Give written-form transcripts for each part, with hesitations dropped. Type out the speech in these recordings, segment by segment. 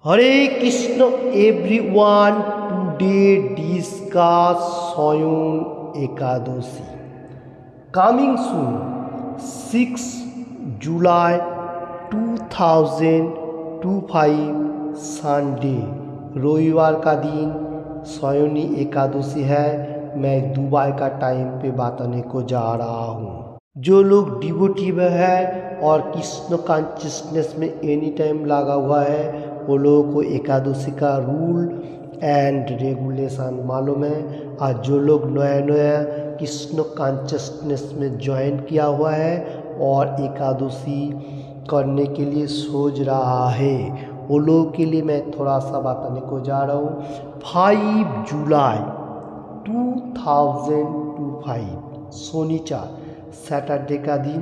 हरे Krishna everyone. Today discuss स्वयं Ekadashi coming soon 6 जुलाई 2025 Sunday रविवार का दिन स्वयं एकादशी है। मैं दुबई का टाइम पे बताने को जा रहा हूँ। जो लोग डिवोटी में है और कृष्ण कॉन्शियसनेस में एनी टाइम लगा हुआ है वो लोगों को एकादशी का रूल एंड रेगुलेशन मालूम है। और जो लोग नया नया कृष्ण कॉन्शियसनेस में ज्वाइन किया हुआ है और एकादशी करने के लिए सोच रहा है वो लोगों के लिए मैं थोड़ा सा बताने को जा रहा हूँ। 5 जुलाई 2025 शनिवार सैटरडे का दिन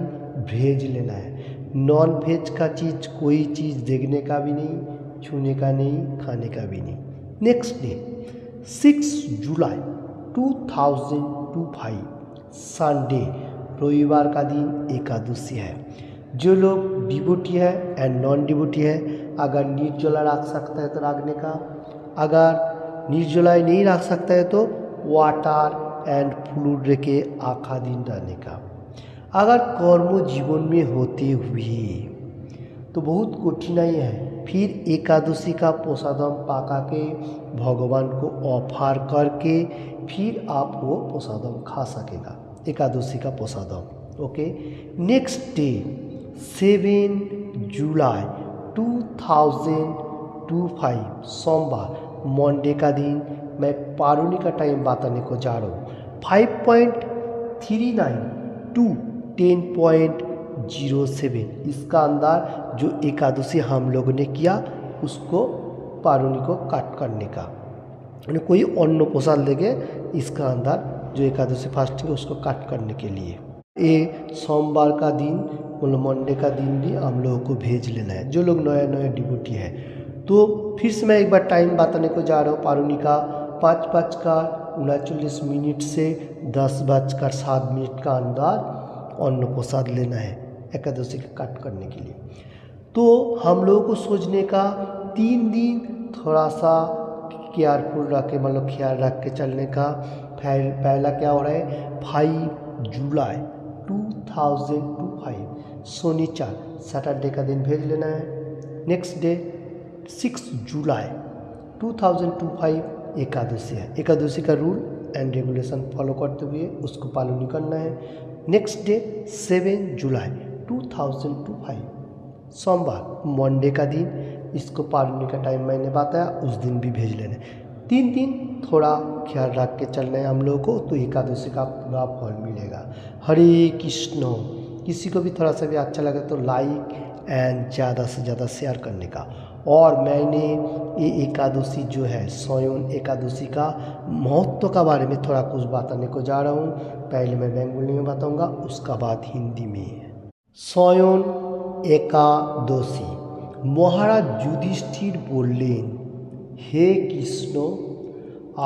वेज लेना है। नॉन वेज का चीज़ कोई चीज़ देखने का भी नहीं, छूने का नहीं, खाने का भी नहीं। नेक्स्ट डे 6 जुलाई 2025 संडे रविवार का दिन एकादशी है। जो लोग डिवोटी है एंड नॉन डिवोटी है अगर निर्जला रख सकता है तो रखने का, अगर निर्जला नहीं रख सकता है तो वाटर एंड फ्लूड रखे आखा दिन रहने का। अगर कर्म जीवन में होते हुए तो बहुत कठिनाई है, फिर एकादशी का प्रसादम पाका के भगवान को ऑफर करके फिर आप वो प्रसादम खा सकेगा, एकादशी का प्रसादम। ओके। नेक्स्ट डे 7 जुलाई 2025 सोमवार मंडे का दिन मैं पारुनी का टाइम बताने को जा रहा हूँ। 5.39 to 10.07 इसका अंदर जो एकादशी हम लोगों ने किया उसको पारुनी को काट करने का, यानी कोई अन्न प्रसाद लेके इसका अंदर जो एकादशी फास्टिंग है उसको काट करने के लिए। ये सोमवार का दिन मतलब मंडे का दिन भी हम लोगों को भेज लेना है जो लोग नया नया डिवोटी है। तो फिर से मैं एक बार टाइम बताने को जा रहा हूँ। पारुनी का 5:39 से 10:07 का अंदर अन्न प्रसाद लेना है एकादशी का काट करने के लिए। तो हम लोगों को सोचने का 3 दिन थोड़ा सा केयरफुल रख के मतलब ख्याल रख के चलने का। पहला क्या हो रहा है 5 जुलाई 2025 शनिवार सैटरडे का दिन भेज लेना है। नेक्स्ट डे 6 जुलाई 2025 एकादशी है। एकादशी का रूल एंड रेगुलेशन फॉलो करते हुए उसको पालन करना है। नेक्स्ट डे 7 जुलाई 2025 सोमवार मंडे का दिन, इसको पालन का टाइम मैंने बताया, उस दिन भी भेज लेना है। 3 दिन थोड़ा ख्याल रख के चलना है हम लोगों को तो एकादशी का पूरा फल मिलेगा। हरे कृष्ण। किसी को भी थोड़ा सा भी अच्छा लगे तो लाइक एंड ज़्यादा से ज़्यादा शेयर करने का। और मैंने ये एकादशी जो है स्वयं एकादशी का महत्व का बारे में थोड़ा कुछ बताने को जा रहा हूँ। पहले मैं बंगाली में बताऊँगा उसका बाद हिंदी में। स्वयं एकादशी মহারাজ যুধিষ্ঠির বললেন, হে কৃষ্ণ,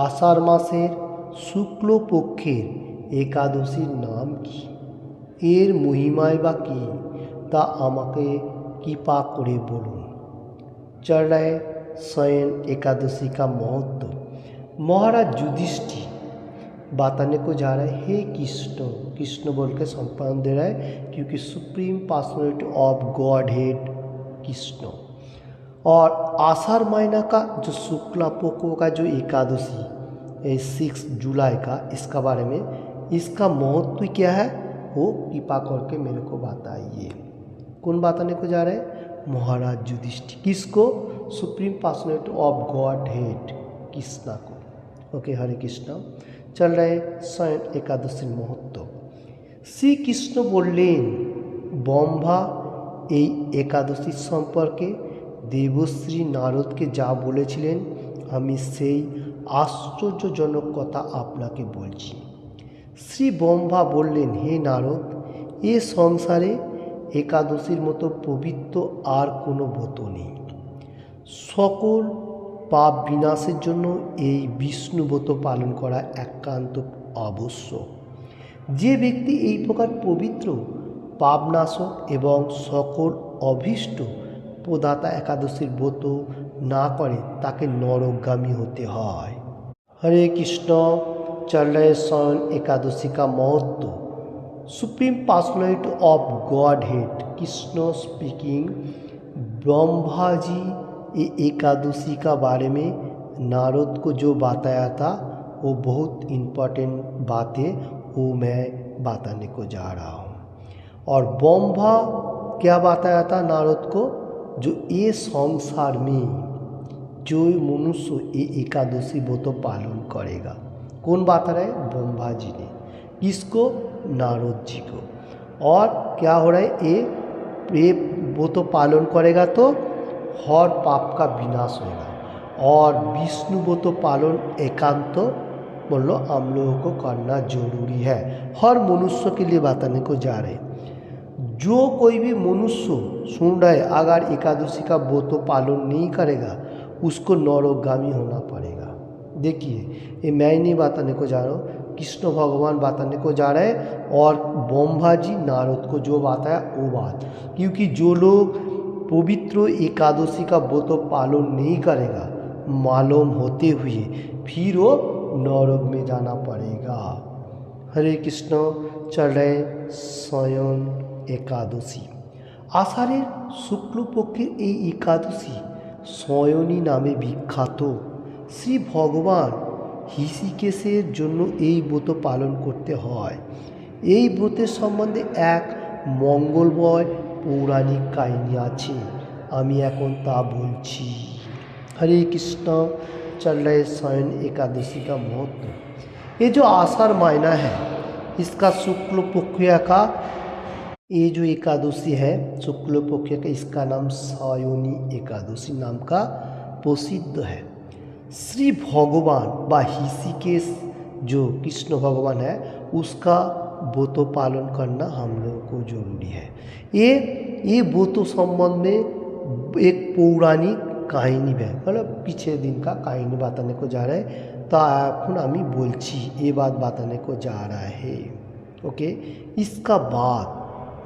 আষাঢ় মাসের শুক্লপক্ষের একাদশীর নাম কি, এর মহিমায় বা কী তা আমাকে কৃপা করে বলুন। चल रहे स्वयं एकादशी का महत्व। महाराज युधिष्ठिर बताने को जा रहे हैं, हे कृष्ण। कृष्ण बोल के संपादन दे रहा है क्योंकि supreme personality of God head Krishna. और आषाढ़ महीना का जो शुक्ला पक्ष का जो एकादशी 6 जुलाई का, इसका बारे में इसका महत्व क्या है वो कृपा करके मेरे को बताइए। कौन बताने को जा रहे हैं? महाराज युधिष्ठिर। किसको? Supreme personality of God head Krishna को। ओके। हरे कृष्ण। चल रहे स्वयं एकादशी महत्व। श्री कृष्ण बोलें, ब्रह्मा এই একাদশী সম্পর্কে দেবশ্রী নারদকে যা বলেছিলেন আমি সেই আশ্চর্যজনক কথা আপনাকে বলছি। শ্রী ব্রহ্মা বললেন, হে নারদ, এ সংসারে একাদশীর মতো পবিত্র আর কোনো ব্রত নেই। সকল পাপ বিনাশের জন্য এই বিষ্ণু ব্রত পালন করা একান্ত আবশ্যক। যে ব্যক্তি এই প্রকার পবিত্র পাপনাশক এবং সকল অভীষ্ট প্রদাতা একাদশীর ব্রত না করে তাকে নরকগামী হতে হয়। हरे कृष्ण। चल रहे स्वयं एकादशी का महत्व। Supreme personality of God head Krishna speaking. Brahma ji ये एकादशी का बारे में नारद को जो बताया था वो बहुत इम्पोर्टेंट बातें वो मैं बताने को जा रहा हूँ। और ब्रह्मा क्या बताया था नारद को, जो ये संसार में जो मनुष्य ये एकादशी वो तो पालन करेगा। कौन बता रहा है? ब्रह्मा जी ने। किसको? नारद जी को। और क्या हो रहा है, ये वो तो पालन करेगा तो हर पाप का विनाश होगा। और विष्णु वो तो पालन एकांत बोलो हम लोगों को करना जरूरी है। हर मनुष्य के लिए बताने को जा रहे हैं। जो कोई भी मनुष्य सुन रहा है अगर एकादशी का वो तो पालन नहीं करेगा उसको नरकगामी होना पड़ेगा। देखिए ये मैं नहीं बताने को जा रहा हूँ, कृष्ण भगवान बताने को जा रहे हैं और ब्रह्मा जी नारद को जो बताया वो बात। क्योंकि जो लोग पवित्र एकादशी का वो तो पालन नहीं करेगा मालूम होते हुए फिर वो नरक में जाना पड़ेगा। हरे कृष्ण। चल रहे स्वयं एकादशी। आषाढ़ের শুক্লপক্ষের এই একাদশী সয়নী নামে বিখ্যাত। শ্রী ভগবান ঋষিকেশের জন্য এই ব্রত পালন করতে হয়। এই ব্রতের সম্বন্ধে এক মঙ্গলময় পৌরাণিক কাহিনী আছে, আমি এখন তা বলছি। हरे कृष्ण। चल रहे स्वयं एकादशी का महत्व। ये जो आषाढ़ महीना है इसका शुक्ल पक्ष का ये जो एकादशी है शुक्ल पक्ष का इसका नाम सायनी एकादशी नाम का प्रसिद्ध है। श्री भगवान व ऋषिकेश जो कृष्ण भगवान है उसका व्रत पालन करना हम लोगों को जरूरी है। ये व्रत संबंध में एक पौराणिक कहानी है, मतलब पीछे दिन का कहानी बताने को जा रहा है। तो এখন আমি বলছি ये बात बताने को जा रहा है। ओके, इसका बाद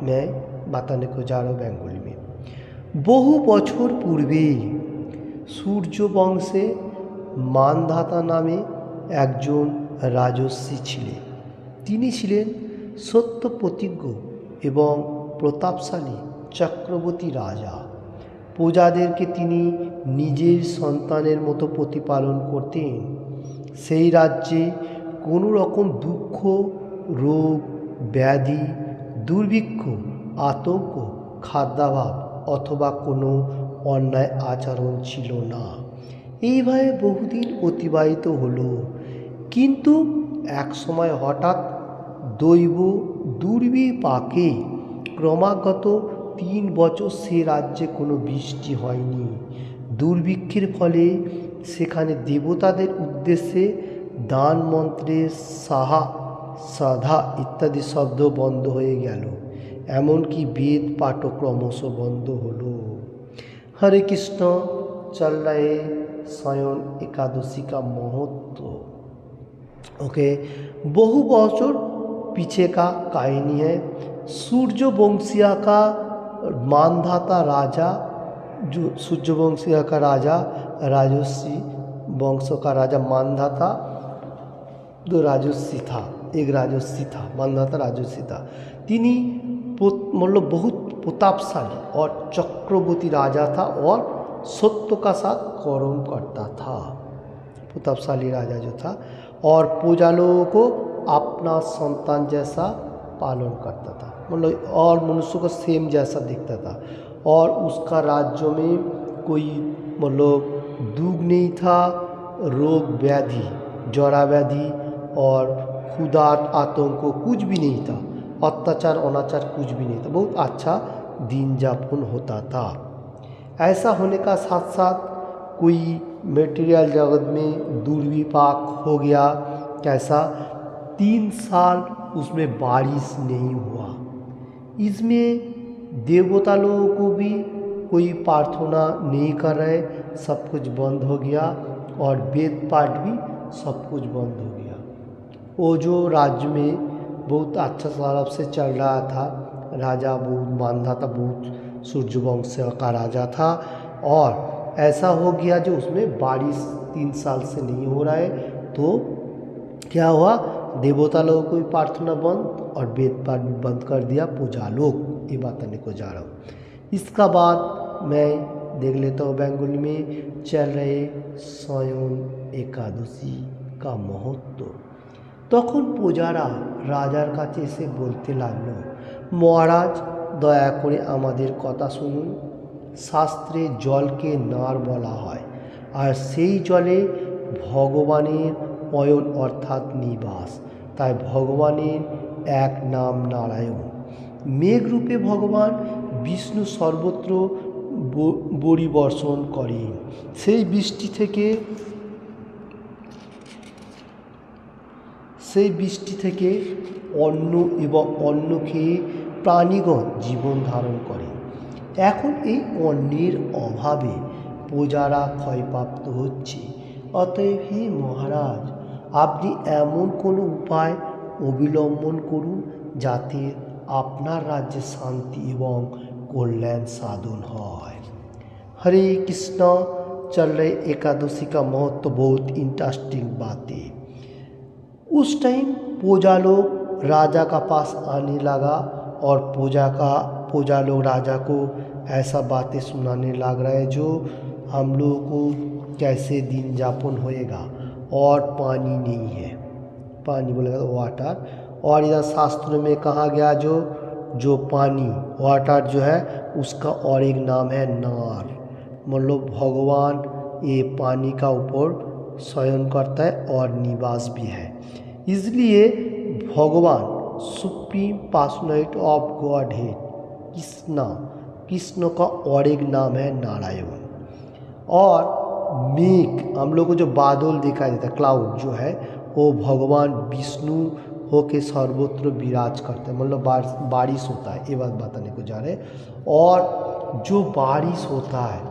मैं बताने को जा रहा हूँ बेंगली में। বহু বছর পূর্বে সূর্য বংশে মানধাতা নামে একজন রাজর্ষি ছিলেন। তিনি ছিলেন সত্য প্রতিজ্ঞ এবং প্রতাপশালী চক্রবর্তী রাজা। প্রজাদেরকে তিনি নিজের সন্তানের মতো প্রতিপালন করতেন। সেই রাজ্যে কোনো রকম দুঃখ, রোগ, ব্যাধি, দুর্ভিক্ষ, আতঙ্ক, খাদ্যাভাব অথবা কোনো অন্যায় আচরণ ছিল না। এইভাবে বহুদিন অতিবাহিত হলো। কিন্তু এক সময় হঠাৎ দৈব দুর্বিপাকে ক্রমাগত 3 বছর সে রাজ্যে কোনো বৃষ্টি হয়নি। দুর্ভিক্ষের ফলে সেখানে দেবতাদের উদ্দেশ্যে দান মন্ত্রের সাহা সাধা ইত্যাদি শব্দ বন্ধ হয়ে গেল। এমনকি বেদ পাঠও ক্রমশ বন্ধ হলো। हरे कृष्ण। चल रहे स्वयं एकादशी का महत्व। ओके, बहु बছর पीछे का कहानी है। सूर्यवंशिया का मानधाता राजा, जो सूर्यवंशिया का राजा राजर्षि वंश का राजा मानधाता जो राजर्षि था, एक राजर्षि था, मानधाता राजर्षि था। तिनी मतलब बहुत प्रतापशाली और चक्रवर्ती राजा था और सत्य का साथ कर्म करता था। प्रतापशाली राजा जो था और प्रजा लोगों को अपना संतान जैसा पालन करता था, मतलब और मनुष्य को सेम जैसा दिखता था। और उसका राज्य में कोई मतलब दुख नहीं था, रोग व्याधि, जरा व्याधि और क्षुधा आतंक कुछ भी नहीं था, अत्याचार अनाचार कुछ भी नहीं था। बहुत अच्छा दिन यापन होता था। ऐसा होने का साथ साथ कोई मटेरियल जगत में दुर्विपाक हो गया। कैसा? 3 साल उसमें बारिश नहीं हुआ। इसमें देवता लोगों को भी कोई प्रार्थना नहीं कर रहे, सब कुछ बंद हो गया और वेद पाठ भी सब कुछ बंद हो गया। वो जो राज्य में बहुत अच्छा तरफ से चल रहा था, राजा बहुत मानधाता, बहुत सूर्यवंश का राजा था और ऐसा हो गया जो उसमें बारिश 3 साल से नहीं हो रहा है, तो क्या हुआ, देवता लोगों को भी प्रार्थना बंद और वेद पाठ भी बंद कर दिया पूजा लोग। ये बताने को जा रहा हूँ। इसका बाद मैं देख लेता हूँ बंगाली में चल रहे स्वयं एकादशी का महत्व। তখন প্রজারা রাজার কাছে এসে বলতে লাগলো, মহারাজ দয়া করে আমাদের কথা শুনুন। শাস্ত্রে জলকে নার বলা হয়, আর সেই জলে ভগবানের অয়ন অর্থাৎ নিবাস। তাই ভগবানের এক নাম নারায়ণ। মেঘরূপে ভগবান বিষ্ণু সর্বত্র বর্ষণ করেন। সেই বৃষ্টি থেকে অন্ন এবং অন্ন খেয়ে প্রাণীগণ জীবন ধারণ করে। এখন এই অন্নের অভাবে প্রজারা ক্ষয়প্রাপ্ত হচ্ছে। অতএব হে মহারাজ, আপনি এমন কোনো উপায় অবলম্বন করুন যাতে আপনার রাজ্যে শান্তি এবং कल्याण साधन है। हरे कृष्णा। चल रहे एकादशी का महत्व बहुत इंटरेस्टिंग बातें। उस टाइम पूजा लोग राजा का पास आने लगा और पूजा लोग राजा को ऐसा बातें सुनाने लग रहा है जो हम लोगों को कैसे दिन यापन होएगा, और पानी नहीं है, पानी बोलेगा तो वाटर, और इधर शास्त्रों में कहा गया जो पानी वाटर जो है उसका और एक नाम है नार। मतलब भगवान ये पानी का ऊपर शयन करता है और निवास भी है, इसलिए भगवान सुप्रीम पर्सनैलिटी ऑफ गॉड है कृष्ण का और एक नाम है नारायण। और मेघ, हम लोग को जो बादल दिखाई देता है क्लाउड जो है, वो भगवान विष्णु होके सर्वत्र विराज करते हैं, मतलब बारिश होता है, ये बात बताने को जा रहे हैं। और जो बारिश होता है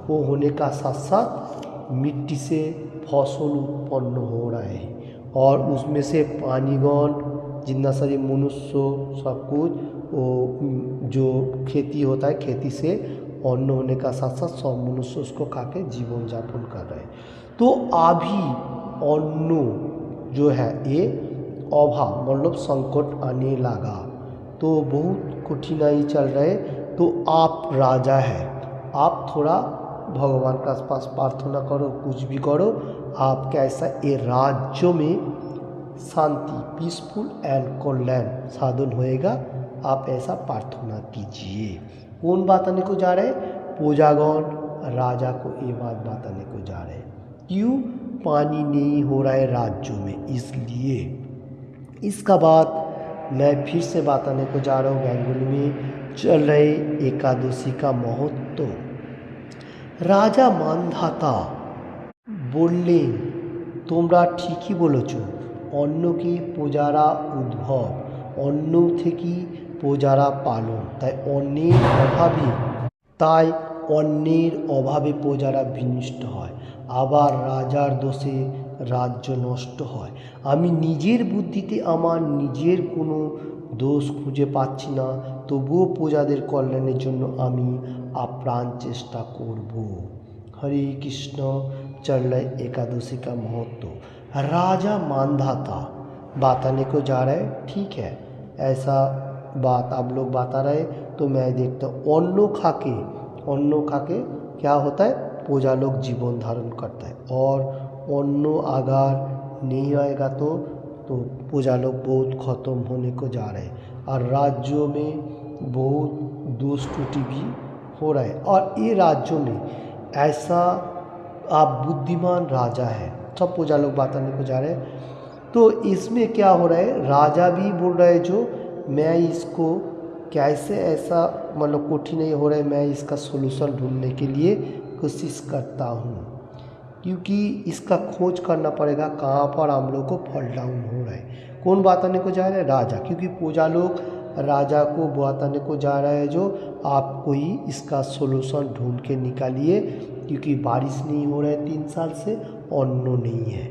वो होने का साथ साथ मिट्टी से फसल उत्पन्न हो रहे हैं, और उसमें से पानीगण जितना सारे मनुष्य सब कुछ वो जो खेती होता है, खेती से अन्न होने का साथ साथ सब मनुष्य उसको खा के जीवन यापन कर रहे हैं। तो अभी अन्न जो है ये अभाव मतलब संकट आने लगा, तो बहुत कठिनाई चल रहे। तो आप राजा है, आप थोड़ा भगवान का पास प्रार्थना करो, कुछ भी करो, आप कैसा ये राज्य में शांति पीसफुल एंड कल्याण साधन होएगा, आप ऐसा प्रार्थना कीजिए। कौन बताने को जा रहे? पूजागण राजा को ये बात बताने को जा रहे। क्यों? पानी नहीं हो रहा है राज्यों में, इसलिए। इसका बाद मैं फिर से बताने को जा रहा हूँ बंगाली में चल रहे एकादशी का महत्व। राजा मानधाता बोलें, তোমরা ঠিকই বলেছ, অন্নকে প্রজারা উদ্ভব, অন্ন থেকেই প্রজারা পালন, তাই অন্নের অভাবে প্রজারা বিনষ্ট হয়, আবার রাজার দোষে রাজ্য নষ্ট হয়। আমি নিজের বুদ্ধিতে আমার নিজের কোনো দোষ খুঁজে পাচ্ছি না, তবুও প্রজাদের কল্যাণের জন্য আমি আপ্রাণ চেষ্টা করব। हरे कृष्ण। चल रहे एकादशी का महत्व। राजा मानधाता बताने को जा रहा है, ठीक है, ऐसा बात आप लोग बता रहे, तो मैं देखता हूँ अन्न खा के क्या होता है, पूजा लोग जीवन धारण करता है, और अन्न अगर नहीं आएगा तो पूजा लोग बहुत ख़त्म होने को जा रहे हैं, और राज्यों में बहुत दोष त्रुटि भी हो रहा है। और ये राज्यों में ऐसा आप बुद्धिमान राजा है, सब पूजा लोग बताने को जा रहे हैं। तो इसमें क्या हो रहा है, राजा भी बोल रहा है जो मैं इसको कैसे ऐसा मतलब कठिन नहीं हो रहा है, मैं इसका सोल्यूशन ढूंढने के लिए कोशिश करता हूँ, क्योंकि इसका खोज करना पड़ेगा कहाँ पर हम लोग को फॉल डाउन हो रहा है। कौन बताने को जा रहा है? राजा, क्योंकि पूजा लोग राजा को बताने को जा रहा है जो आप कोई इसका सोल्यूशन ढूंढ के निकालिए, क्योंकि बारिश नहीं हो रहा है 3 साल से, अन्न नहीं है,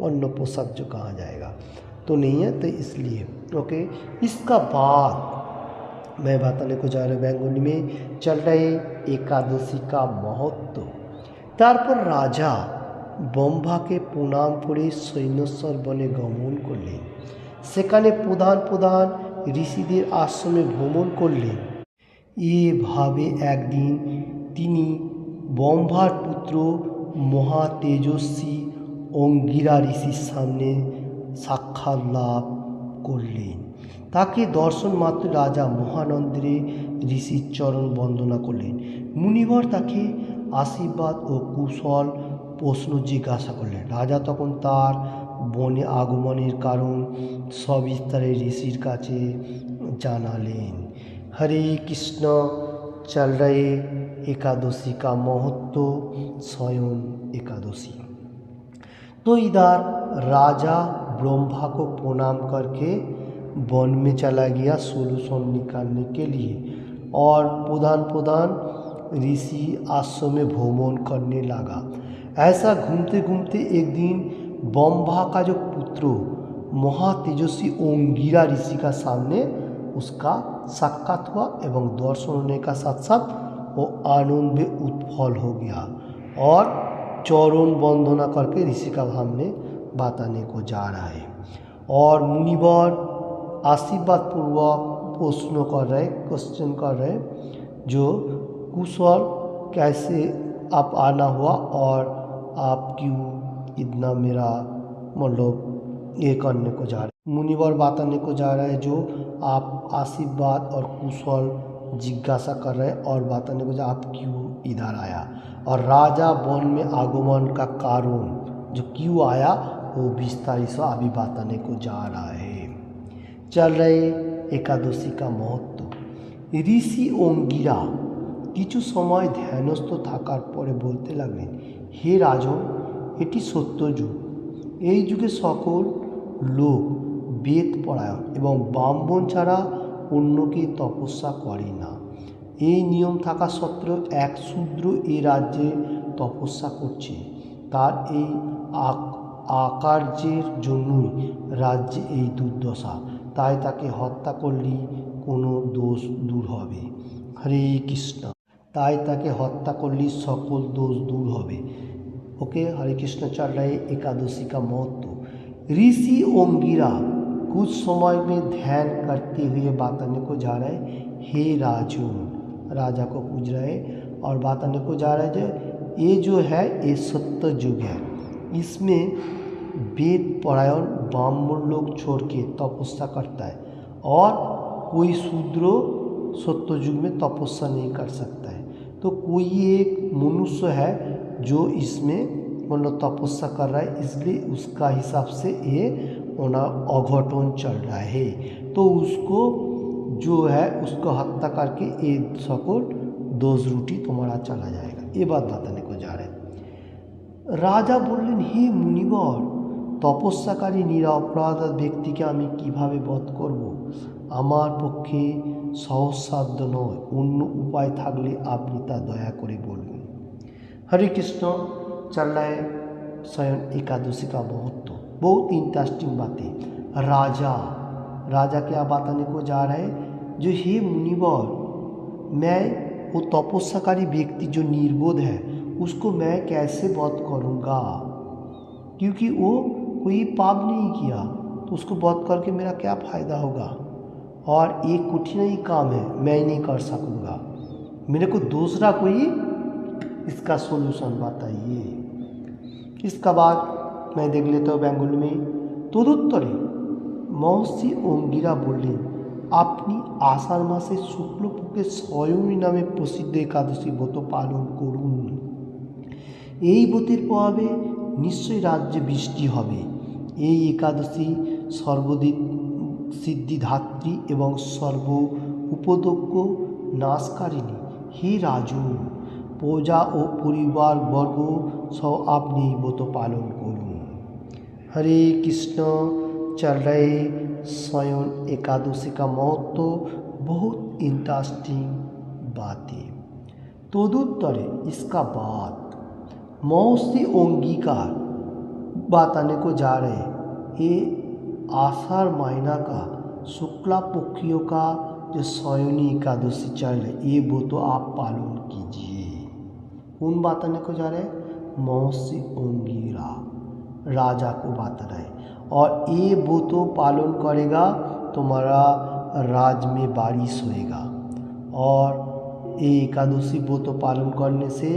अन्न पोषक जो कहा जाएगा तो नहीं है, तो इसलिए ओके। इसका बाद मैं बताने को जा रहा हूँ बंगाली में चल रहे एकादशी का महत्व। তারপর রাজা ব্রহ্মাকে প্রণাম করে সৈন্যস্বর বনে গমন করলেন। সেখানে প্রধান প্রধান ঋষিদের আশ্রমে ভ্রমণ করলেন। এভাবে একদিন তিনি ব্রহ্মার পুত্র মহা তেজস্বী অঙ্গিরা ঋষির সামনে সাক্ষাৎ লাভ করলেন। তাকে দর্শন মাত্র রাজা মহানন্দের ঋষির চরণ বন্দনা করলেন। মুনিবর তাকে আশীর্বাদ ও কুশল প্রশ্ন জিজ্ঞাসা করলেন। রাজা তখন তার বনে আগমনের কারণ সবিস্তারে ঋষির কাছে জানালেন। हरे कृष्ण। चल रहे एकादशी का महत्व, स्वयं एकादशी। तो इधर राजा ब्रह्मा को प्रणाम करके वन में चला गया सोल्यूशन निकालने के लिए और प्रधान प्रधान ऋषि आश्रम में भ्रमण करने लगा। ऐसा घूमते घूमते एक दिन ब्रह्मा का जो पुत्र महा तेजस्वी अंगिरा ऋषि का सामने उसका साक्षात हुआ एवं दर्शन होने का साथ साथ वो आनंद में उत्फल हो गया और चरण वंदना करके ऋषि का सामने बताने को जा रहा है। और मुनिवर आशीर्वाद पूर्वक क्वेश्चन कर रहे जो कुशल कैसे आप आना हुआ और आप क्यों इतना मेरा मतलब ये करने को जा रहे। मुनिवर बताने को जा रहा है जो आप आशीर्वाद और कुशल जिज्ञासा कर रहे और बताने को जा आप क्यों इधर आया और राजा वन में आगमन का कारण जो क्यों आया वो विस्तारित से अभी बताने को जा रहा है। चल रहे एकादशी का महत्व। ऋषि अंगिरा কিছু সময় ধ্যানস্থ থাকার পরে বলতে লাগলেন, হে রাজন, এটি সত্যযুগ। এই যুগে সকল লোক বেদ পরায়ণ এবং ব্রাহ্মণ ছাড়া অন্যকে তপস্যা করে না। এই নিয়ম থাকা সত্ত্বেও এক শূদ্র এই রাজ্যে তপস্যা করছে। তার এই আকার্যের জন্যই রাজ্যে এই দুর্দশা। তাই তাকে হত্যা করলেই কোনো দোষ দূর হবে। হরে কৃষ্ণ। তাই তাকে হত্যা করলেই সকল দোষ দূর হবে। ओके, हरे कृष्ण। चल रहे एकादशी का महत्व। ऋषि अंगिरा कुछ समय में ध्यान करते हुए बताने को जा रहे, हे राजन, राजा को पूछ रहे और बताने को जा रहे जो ये जो है ये सत्य युग है। इसमें वेद परायण ब्राह्मण लोग छोड़ के तपस्या करता है और कोई शूद्र सत्य युग में तपस्या नहीं कर सकता है। तो कोई एक मनुष्य है जो इसमें मतलब तपस्या कर रहा है, इसलिए उसका हिसाब से ये अघटन चल रहा है। तो उसको जो है उसको हत्या करके ये सकल दोष रूटी तुम्हारा चला जाएगा। ये बात बताने को जा रहे हैं। राजा बोलें, हे मुनिवर, तपस्याकारी निरपराध व्यक्तिके आमी किभाबे बध करब? आमार पक्षे सहजसाध्य नय, अन्य उपाय थाकले आपनि ता दया करे बोलुन। हरे कृष्ण। चल रहा है स्वयं एकादशी का महत्व। बहुत इंटरेस्टिंग बातें। राजा क्या बताने को जा रहा है जो हे मुनिवर, मैं वो तपस्याकारी व्यक्ति जो निर्बोध है उसको मैं कैसे वध करूँगा, क्योंकि वो कोई पाप नहीं किया, तो उसको वध करके मेरा क्या फ़ायदा होगा और ये कठिन ही काम है, मैं नहीं कर सकूँगा। मेरे को दूसरा कोई इसका सॉल्यूशन बताइए। इसका बाद मैं देख लेता हूँ बेंगोली में। तदुत्तरे महर्षि अंगिरा बोलें, আপনি আষাঢ় মাসে শুক্লপক্ষে স্বয়মী নামে প্রসিদ্ধ একাদশী ব্রত পালন করুন। এই ব্রতের প্রভাবে নিশ্চয়ই রাজ্যে বৃষ্টি হবে। এই একাদশী সর্বদিক সিদ্ধিধাত্রী এবং সর্ব উপদ্রব নাশকারিণী। হে রাজন, প্রজা ও পরিবারবর্গ সহ আপনি এই ব্রত পালন করুন। हरे कृष्ण। चल रहे स्वयं एकादशी का महत्व। बहुत इंटरेस्टिंग बातें। तदुत्तरे इसका बाद महर्षि अंगीकार बताने को जा रहे, ये आषाढ़ महीना का शुक्ला पक्षियों का जो स्वयनी एकादशी चल रहे, ये वो तो आप पालन कीजिए। कौन बताने को जा रहे हैं? महर्षि अंगिरा राजा को बाता है। और ये वो तो पालन करेगा तुम्हारा राज में बारिश होएगा। और ये एकादशी वो तो पालन करने से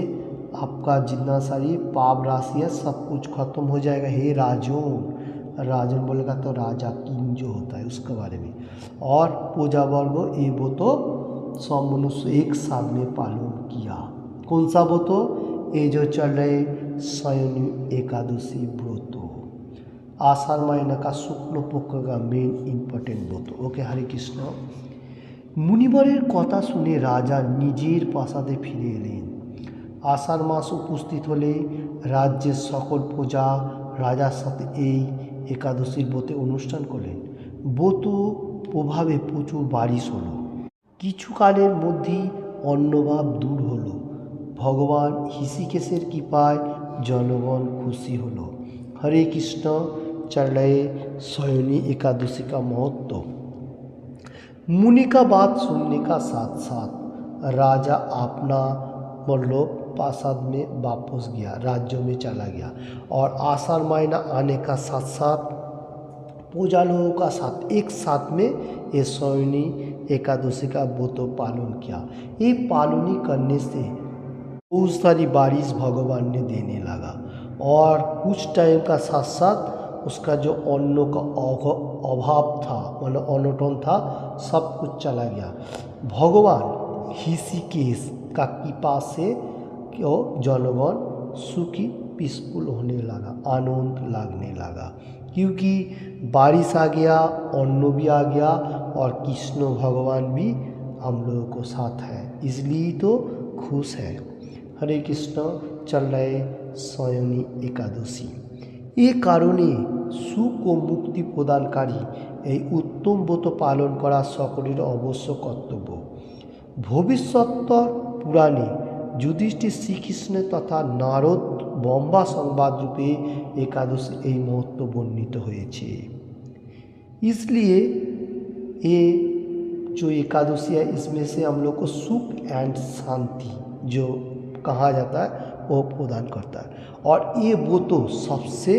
आपका जितना सारी पाप राशि है सब कुछ खत्म हो जाएगा। हे राजन, राजन बोलेगा तो राजा किंग जो होता है उसके बारे में। और पूजा वर्ग ये वो तो सब मनुष्य एक साथ में पालन किया। कौन सा वो तो? ये जो चल रहे शयनी एकादशी व्रत आषाढ़ महीना का शुक्ल पक्ष का मेन इम्पोर्टेंट व्रत। ओके, हरे कृष्ण। मुनिवरेर कथा शुने राजा निजेर प्रासादे फिरे एलेन। आषाढ़ मास उपस्थित होले राज्येर सकल प्रजा राजार साथे এই एकादशीर व्रते अनुष्ठान करलेन। व्रत प्रभावे प्रचुर बारिश हलो। কিছুকালের মধ্যেই অন্নভাব দূর হলো। ভগবান ঋষিকেশের কৃপায় জনগণ খুশি হলো। हरे कृष्ण। चल रहे शयनी एकादशी का महत्व। मुनि का बात सुनने का साथ साथ राजा अपना मतलब प्रासाद में वापस गया, राज्यों में चला गया। और आषाढ़ महीना आने का साथ साथ पूजा लोगों का साथ एक साथ में ये शयनी एकादशी का व्रत पालन किया। ये पालनी करने से बहुत सारी बारिश भगवान ने देने लगा। और कुछ टाइम का साथ साथ उसका जो अन्न का अभाव था मतलब अनटन था सब कुछ चला गया। भगवान ऋषिकेश का कृपा से क्यों जनगण सुखी पीसफुल होने लगा, आनंद लगने लगा, क्योंकि बारिश आ गया, अन्न भी आ गया और कृष्ण भगवान भी हम लोगों को साथ है, इसलिए तो खुश है। हरे कृष्ण। चल रहे शयनी एकादशी। ये कारणे सुख और मुक्ति प्रदानकारी এই উত্তম ব্রত পালন করা সকলের অবশ্য কর্তব্য। ভবিষ্যত্তর পুরাণে যুধিষ্ঠির শ্রীকৃষ্ণ তথা নারদ ব্রহ্মা সংবাদ रूपे एकादशी এই महत्व वर्णित হয়েছে। इसलिए ये जो एकादशी है इसमें से हम लोग को सुख एंड शांति जो कहा जाता है वो प्रदान करता है। और ये व्रत सबसे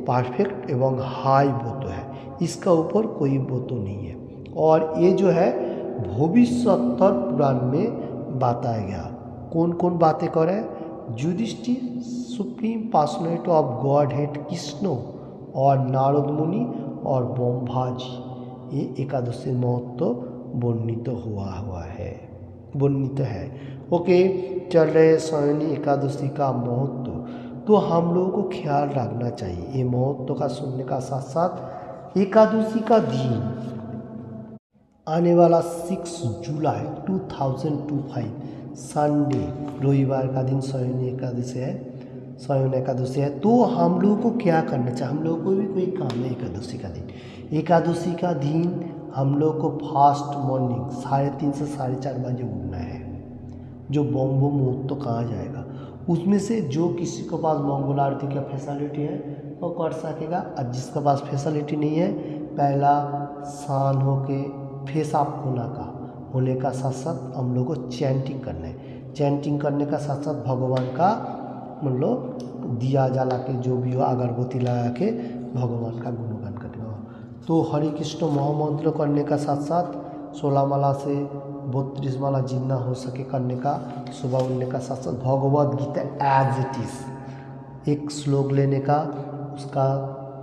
परफेक्ट एवं हाई व्रत है, इसका ऊपर कोई व्रत नहीं है। और ये जो है भविष्योत्तर पुराण में बताया गया। कौन कौन बातें करे? Yudhishthira supreme personality of God head Krishna और नारद मुनि और ब्रह्मा जी, ये एकादशी महत्व वर्णित हुआ है, वर्णित है। ओके, चल रहे शयनी एकादशी का महत्व। तो हम लोगों को ख्याल रखना चाहिए ये महत्व का सुनने का साथ साथ एकादशी का दिन आने वाला 6 जुलाई 2025 संडे रविवार का दिन शयनी एकादशी है, शयन एकादशी है। तो हम लोगों को क्या करना चाहिए? हम लोगों को भी कोई काम है एकादशी का दिन। एकादशी का दिन हम लोग को फास्ट मॉर्निंग 3:30 से 4:30 बजे उठना है, जो ब्रह्म मुहूर्त कहा जाएगा। उसमें से जो किसी के पास मंगल आरती का फैसिलिटी है वो कर सकेगा, और जिसके पास फैसिलिटी नहीं है पहला स्नान होके फेस ऑफ होने का साथ साथ हम लोग को चैंटिंग करना है। चैंटिंग करने का साथ साथ भगवान का मतलब दिया जला के जो भी हो अगरबत्ती लगा के भगवान का गुणगान करना। तो हरे कृष्ण महामंत्र करने का साथ साथ 16 माला से 32 माला जितना हो सके करने का, सुबह उठने का साथ साथ Bhagavad Gita as it is एक श्लोक लेने का, उसका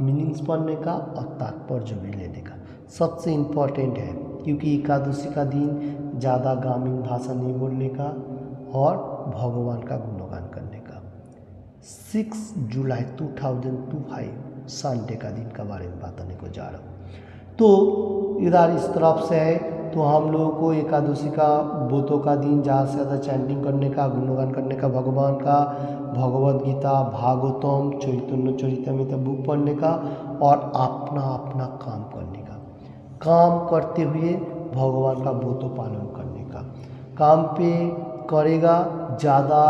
मीनिंग्स पढ़ने का और तात्पर्य भी लेने का सबसे इम्पोर्टेंट है, क्योंकि एकादशी का दिन ज़्यादा ग्रामीण भाषा नहीं बोलने का और भगवान का गुणगान करने का। 6 जुलाई 2025 संडे का दिन के बारे में बताने को जा रहा हूँ। तो इधर इस तरफ से है, तो हम लोगों को एकादशी का व्रतों का दिन ज़्यादा से ज़्यादा चैंटिंग करने का, गुणगान करने का भगवान का, भगवद गीता, भागवतम, चैतन्य चरितामृत बुक पढ़ने का और अपना अपना काम करने का। काम करते हुए भगवान का व्रत पालन करने का। काम पे करेगा ज़्यादा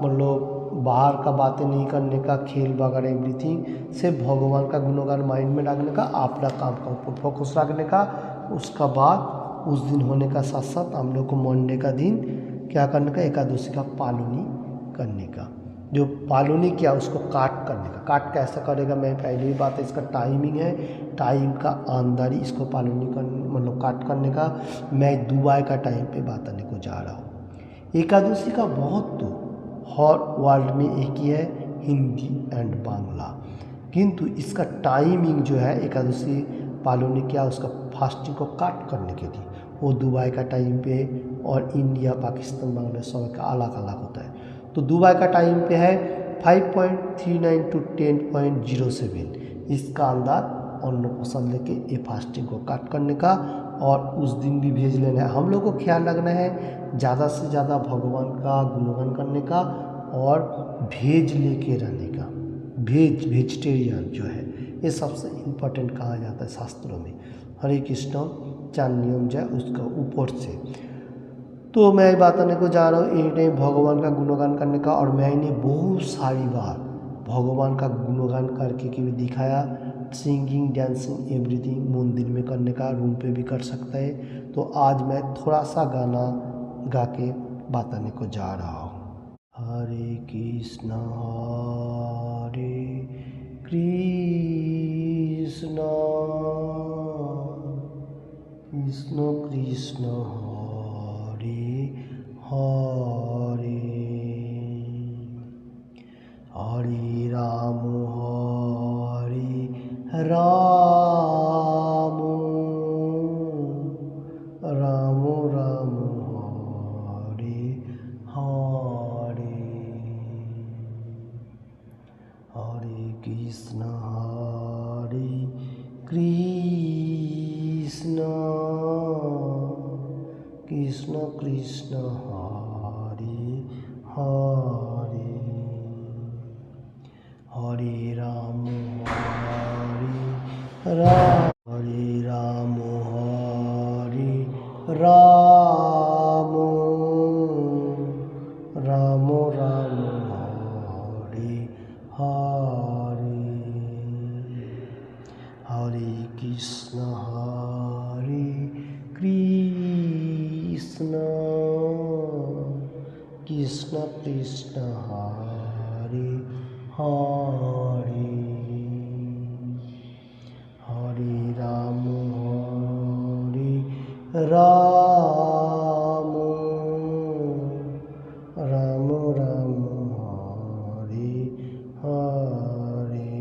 मतलब बाहर का बातें नहीं करने का, खेल वगैरह एवरीथिंग, सिर्फ भगवान का गुणगान माइंड में रखने का, अपना काम का ऊपर फोकस रखने का। उसका बाद उस दिन होने का साथ साथ हम लोग को मंडे का दिन क्या करने का, एकादशी का पालनी करने का। जो पालो ने किया उसको काट करने का। काट कैसा करेगा, मैं पहले ही बात है, इसका टाइमिंग है, टाइम का अंदर ही इसको पालो नहीं कर मतलब काट करने का। मैं दुबई का टाइम पे बताने को जा रहा हूँ। एकादशी का बहुत तो हर वर्ल्ड में एक ही है, हिंदी एंड बांग्ला, किंतु इसका टाइमिंग जो है एकादशी पालो ने किया उसका फास्टिंग को काट करने के लिए, वो दुबई का टाइम पे और इंडिया पाकिस्तान बांग्लादेश सब का अलग अलग होता है। तो दुबई का टाइम पे है 5.39 to 10.07, इसका अंदाज अन्न पोषण लेके ये फास्टिंग को काट करने का और उस दिन भी भेज लेना है। हम लोग को ख्याल रखना है ज़्यादा से ज़्यादा भगवान का गुणगान करने का और भेज लेके रहने का। वेजिटेरियन जो है ये सबसे इम्पोर्टेंट कहा जाता है शास्त्रों में। हरे कृष्ण 4 नियम जो है उसका ऊपर से। तो मैं बताने को जा रहा हूँ इन्हें भगवान का गुणगान करने का, और मैंने बहुत सारी बार भगवान का गुणगान करके के भी दिखाया। सिंगिंग, डांसिंग, एवरीथिंग मंदिर में करने का, रूम पे भी कर सकते हैं। तो आज मैं थोड़ा सा गाना गा के बताने को जा रहा हूँ। Hare Krishna Krishna Krishna Hare Hare, Hare Ram Ram Ram Hare Hare, Hare Krishna Krishna Krishna Hare Hare, Hare Ram Hare Ram Ram Ram Hare Hare, Hare Krishna Krishna Krishna Hare Hare, Hare Ram Ram Ram Hare Hare.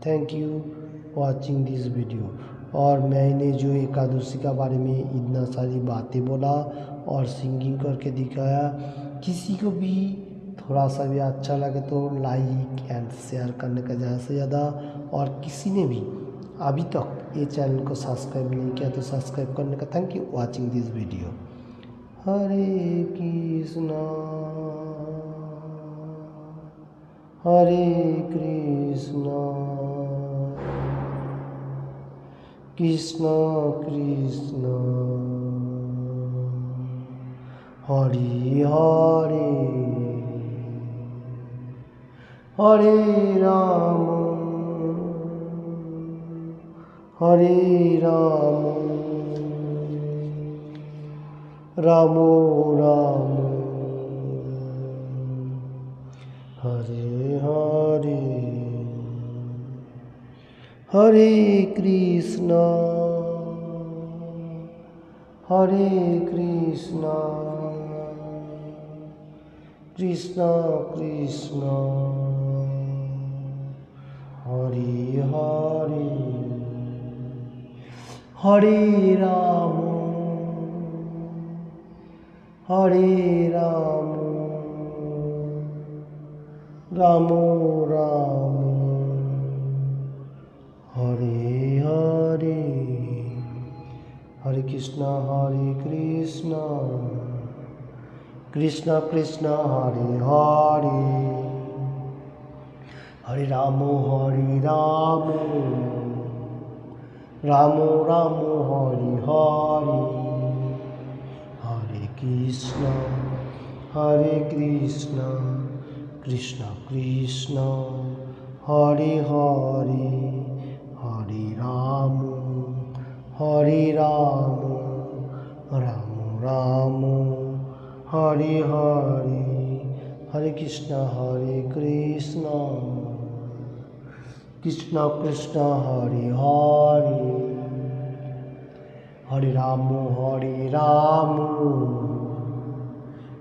Thank you watching this video. और मैंने जो एकादशी का बारे में इतना सारी बातें बोला और सिंगिंग करके दिखाया, किसी को भी थोड़ा सा भी अच्छा लगे तो लाइक एंड शेयर करने का ज़्यादा से ज़्यादा। और किसी ने भी अभी तक ये चैनल को सब्सक्राइब नहीं किया तो सब्सक्राइब करने का। Thank you watching this video. Hare Krishna Hare Krishna Krishna Krishna Hare Hare, Hare Ram Ram Ram Hare Hare, Hare Krishna Krishna Krishna Hare Hare, Hare Ram Ram Ram Hare Hare, Hare Krishna Krishna Krishna Hare Hare, Hare Ram Ram Ram Hare Hare, Hare Krishna Krishna Krishna Hare Hare, Hare Ram Ram Ram Hare Hare, Hare Krishna, Krishna Krishna Hare Hare, Hare Rama Hare Rama,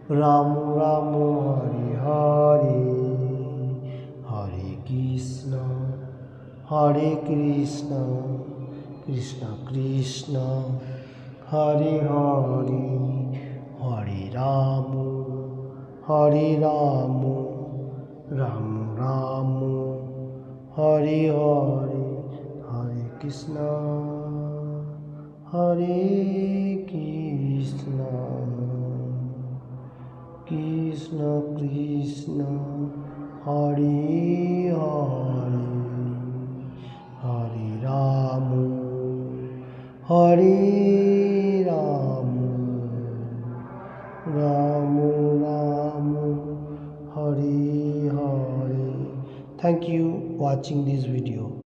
Rama Rama Hare Hare, Hare Krishna Krishna Krishna Hare Hare, Hare Rama Ram Ram Hare Hare, Hare Krishna Krishna Krishna Hare Hare, Hare Rama Ram Ram Hare Hare. Thank you watching this video.